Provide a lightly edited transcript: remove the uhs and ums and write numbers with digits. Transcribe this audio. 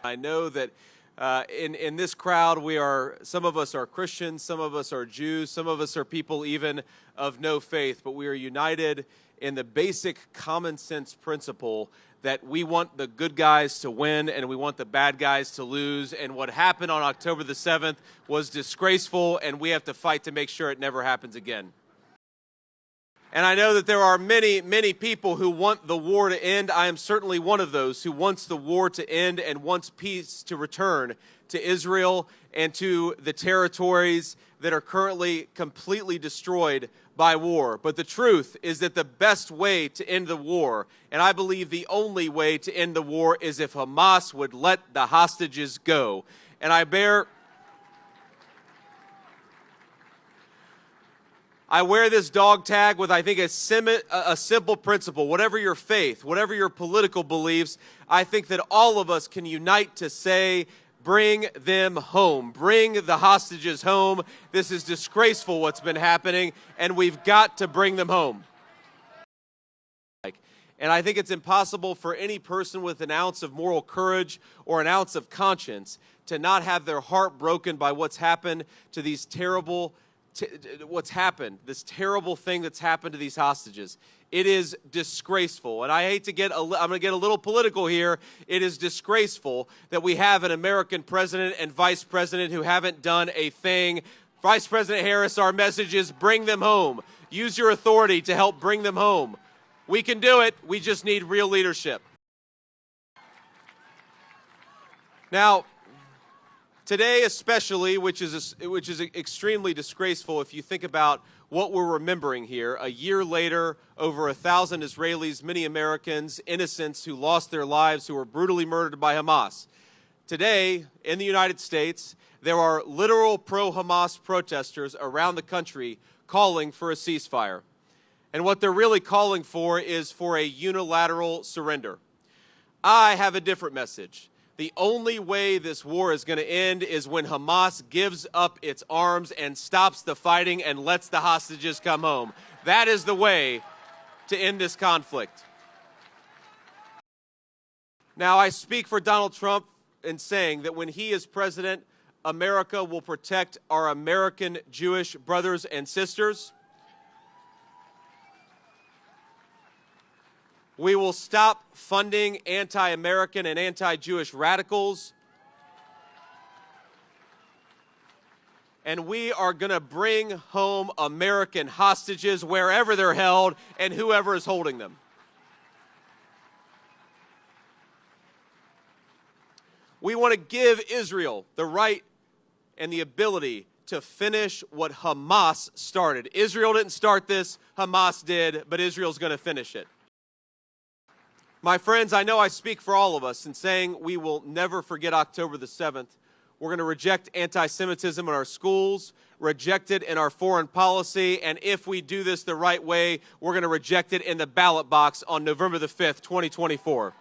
I know that in this crowd, some of us are Christians, some of us are Jews, some of us are people even of no faith, but we are united in the basic common sense principle that we want the good guys to win and we want the bad guys to lose. And what happened on October the 7th was disgraceful, and we have to fight to make sure it never happens again. And I know that there are many, many people who want the war to end. I am certainly one of those who wants the war to end and wants peace to return to Israel and to the territories that are currently completely destroyed by war. But the truth is that the best way to end the war, and I believe the only way to end the war, is if Hamas would let the hostages go. And I wear this dog tag with, I think, a simple principle. Whatever your faith, whatever your political beliefs, I think that all of us can unite to say, bring them home. Bring the hostages home. This is disgraceful what's been happening, and we've got to bring them home. And I think it's impossible for any person with an ounce of moral courage or an ounce of conscience to not have their heart broken by what's happened to these this terrible thing that's happened to these hostages. It is disgraceful, and I hate to I'm going to get a little political here. It is disgraceful that we have an American president and vice president who haven't done a thing. Vice President Harris, our message is bring them home. Use your authority to help bring them home. We can do it. We just need real leadership. Now, today especially, which is extremely disgraceful if you think about what we're remembering here, a year later, over 1,000 Israelis, many Americans, innocents who lost their lives, who were brutally murdered by Hamas. Today, in the United States, there are literal pro-Hamas protesters around the country calling for a ceasefire. And what they're really calling for is for a unilateral surrender. I have a different message. The only way this war is going to end is when Hamas gives up its arms and stops the fighting and lets the hostages come home. That is the way to end this conflict. Now, I speak for Donald Trump in saying that when he is president, America will protect our American Jewish brothers and sisters. We will stop funding anti-American and anti-Jewish radicals. And we are going to bring home American hostages wherever they're held and whoever is holding them. We want to give Israel the right and the ability to finish what Hamas started. Israel didn't start this, Hamas did, but Israel's going to finish it. My friends, I know I speak for all of us in saying we will never forget October the 7th. We're going to reject anti-Semitism in our schools, reject it in our foreign policy, and if we do this the right way, we're going to reject it in the ballot box on November the 5th, 2024.